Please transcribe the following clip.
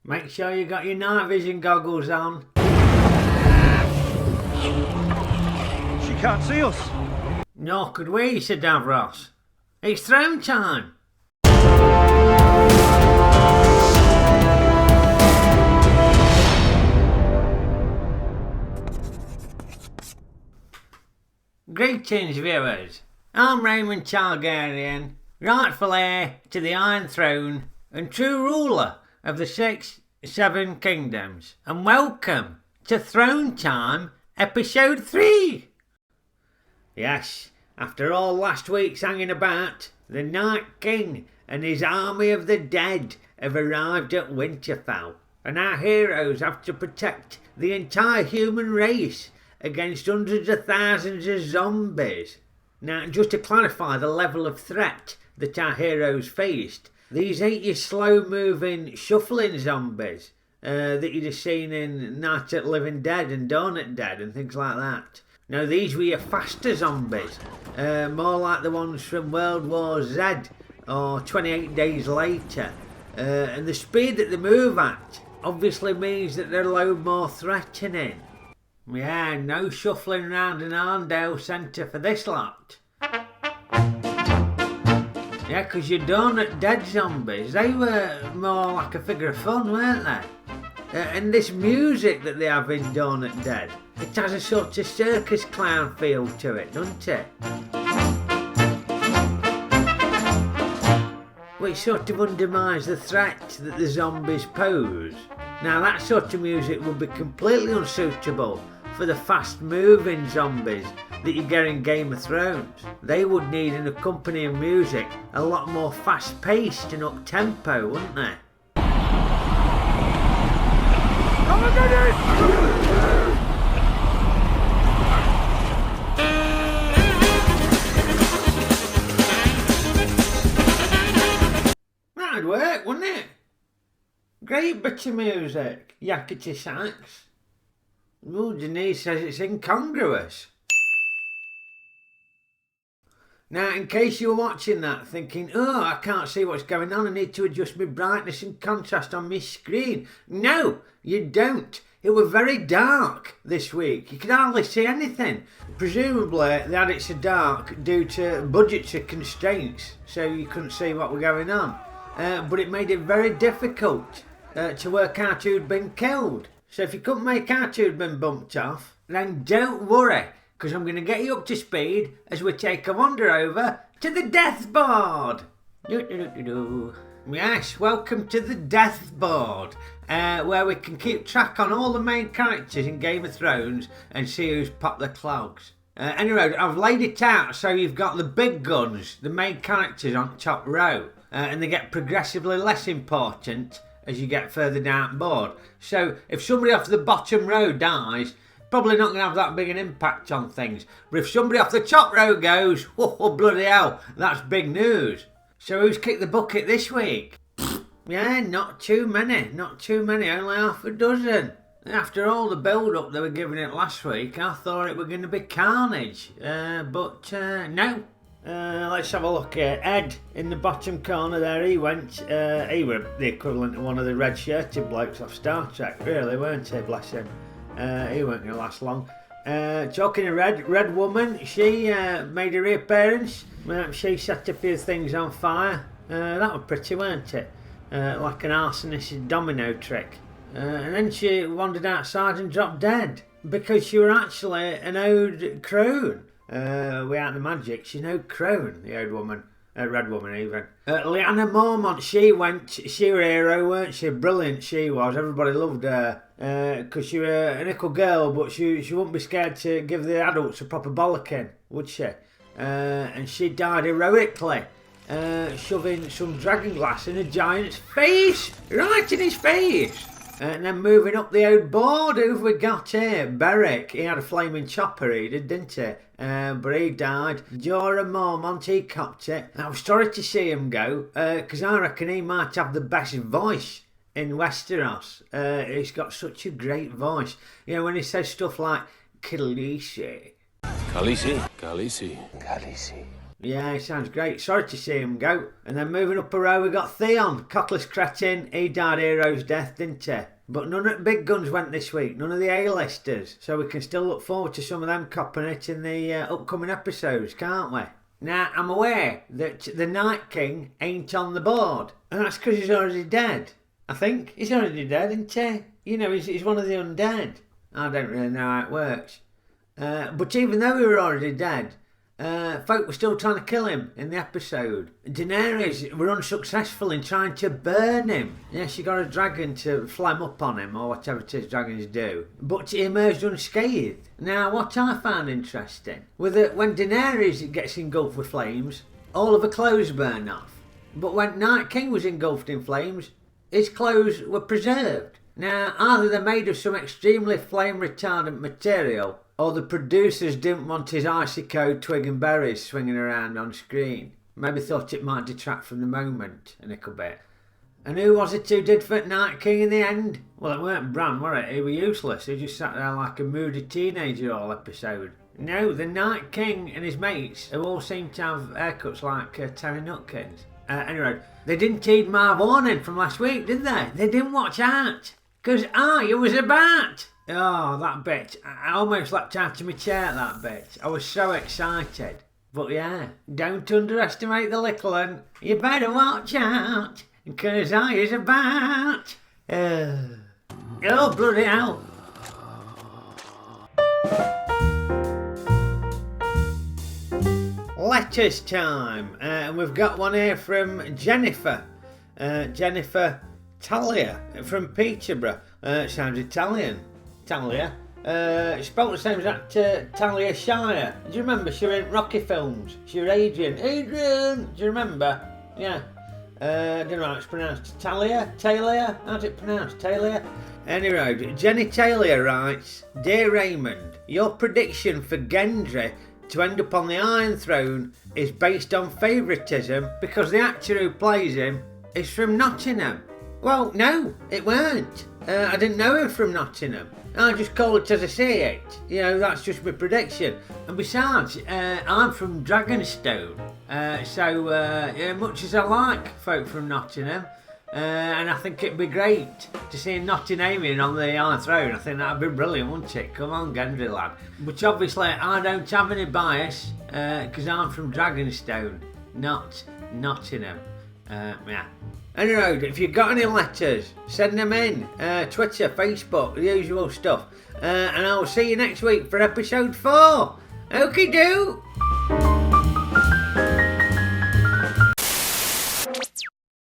Make sure you got your night vision goggles on. She can't see us. Nor could we, Sir Davros. It's throne time. Greetings, viewers. I'm Raymond Targaryen, rightful heir to the Iron Throne and true ruler of the 7 kingdoms, and welcome to ThroneTime Episode 3. Yes, after all last week's hanging about, the Night King and his army of the dead have arrived at Winterfell, and our heroes have to protect the entire human race against hundreds of thousands of zombies. Now, just to clarify the level of threat that our heroes faced, these ain't your slow-moving, shuffling zombies that you'd have seen in Night at Living Dead and Dawn at Dead and things like that. No, these were your faster zombies, more like the ones from World War Z or 28 Days Later. And the speed that they move at obviously means that they're a load more threatening. Yeah, no shuffling round an Arndale centre for this lot. Yeah, 'cause your Dawn at Dead zombies, they were more like a figure of fun, weren't they? And this music that they have in Dawn at Dead, it has a sort of circus clown feel to it, doesn't it? Which sort of undermines the threat that the zombies pose. Now, that sort of music would be completely unsuitable for the fast-moving zombies that you get in Game of Thrones. They would need an accompanying music a lot more fast-paced and up-tempo, wouldn't they? Come on, Dennis! That'd work, wouldn't it? Great bit of music, yakety sax. Oh, Denise says it's incongruous. Now, in case you were watching that thinking, oh, I can't see what's going on, I need to adjust my brightness and contrast on my screen. No, you don't. It was very dark this week. You could hardly see anything. Presumably, they had it so dark due to budgetary constraints, so you couldn't see what was going on. But it made it very difficult to work out who'd been killed. So if you couldn't make out who'd been bumped off, then don't worry, because I'm going to get you up to speed as we take a wander over to the death board. Yes, welcome to the death board, where we can keep track on all the main characters in Game of Thrones and see who's popped their clogs. Anyway, I've laid it out so you've got the big guns, the main characters on top row, and they get progressively less important as you get further down the board. So if somebody off the bottom row dies, probably not going to have that big an impact on things. But if somebody off the top row goes, oh bloody hell, that's big news. So who's kicked the bucket this week? Yeah, not too many, only half a dozen. After all the build-up they were giving it last week, I thought it was going to be carnage, but no. Let's have a look here. Ed, in the bottom corner there, he went, he were the equivalent of one of the red-shirted blokes off Star Trek, really, weren't he, bless him. He weren't going to last long. Talking of Red Woman, she made a reappearance. She set a few things on fire. That was pretty, weren't it? Like an arsonist's domino trick. And then she wandered outside and dropped dead, because she were actually an old crone. Without the magic, she's no crone, the old woman. Red Woman even. Lyanna Mormont, she were a hero, weren't she? Brilliant she was, everybody loved her. Because she were a nickel girl, but she wouldn't be scared to give the adults a proper bollocking, would she? And she died heroically, shoving some dragon glass in a giant's face! Right in his face! And then moving up the old board, who've we got here? Beric, he had a flaming chopper, he did, didn't he? But he died. Jorah Mormont, he copped it. I was sorry to see him go, because I reckon he might have the best voice in Westeros. He's got such a great voice. You know, when he says stuff like, Khaleesi. Khaleesi. Khaleesi. Khaleesi. Yeah, sounds great. Sorry to see him go. And then moving up a row, we got Theon, cockless cretin. He died hero's death, didn't he? But none of the big guns went this week, none of the A-listers. So we can still look forward to some of them copping it in the upcoming episodes, can't we? Now, I'm aware that the Night King ain't on the board. And that's because he's already dead. I think he's already dead, isn't he? You know, he's one of the undead. I don't really know how it works. But even though he were already dead, folk were still trying to kill him in the episode. Daenerys were unsuccessful in trying to burn him. Yeah, she got a dragon to flam up on him, or whatever it is dragons do. But he emerged unscathed. Now, what I found interesting was that when Daenerys gets engulfed with flames, all of her clothes burn off. But when Night King was engulfed in flames, his clothes were preserved. Now, either they're made of some extremely flame-retardant material, or the producers didn't want his icy cold twig and berries swinging around on screen. Maybe thought it might detract from the moment a little bit. And who was it who did for Night King in the end? Well, it weren't Bran, were it? He was useless. He just sat there like a moody teenager all episode. No, the Night King and his mates, who all seem to have haircuts like Terry Nutkins. Anyway, they didn't heed my warning from last week, did they? They didn't watch out. Because I was a bat. Oh, that bit. I almost leapt out of my chair at that bit. I was so excited. But yeah, don't underestimate the little un. You better watch out, because I is a bat. Oh, bloody hell. Letters time. And we've got one here from Jennifer. Jennifer Talia from Peterborough. Sounds Italian. Talia. Spelt the same as that Talia Shire. Do you remember? She was in Rocky films. She was Adrian. Adrian! Do you remember? Yeah. I don't know how it's pronounced. Talia? How's it pronounced? Talia? Anyway, Jenny Talia writes, Dear Raymond, your prediction for Gendry to end up on the Iron Throne is based on favouritism because the actor who plays him is from Nottingham. Well, no, it weren't. I didn't know him from Nottingham. I just call it as I see it. You know, that's just my prediction. And besides, I'm from Dragonstone. So much as I like folk from Nottingham, and I think it'd be great to see a Nottinghamian on the Iron Throne. I think that'd be brilliant, wouldn't it? Come on, Gendry lad. But obviously, I don't have any bias, because I'm from Dragonstone, not Nottingham. Yeah. Anyway, if you've got any letters, send them in. Twitter, Facebook, the usual stuff. And I will see you next week for episode 4. Okie doke.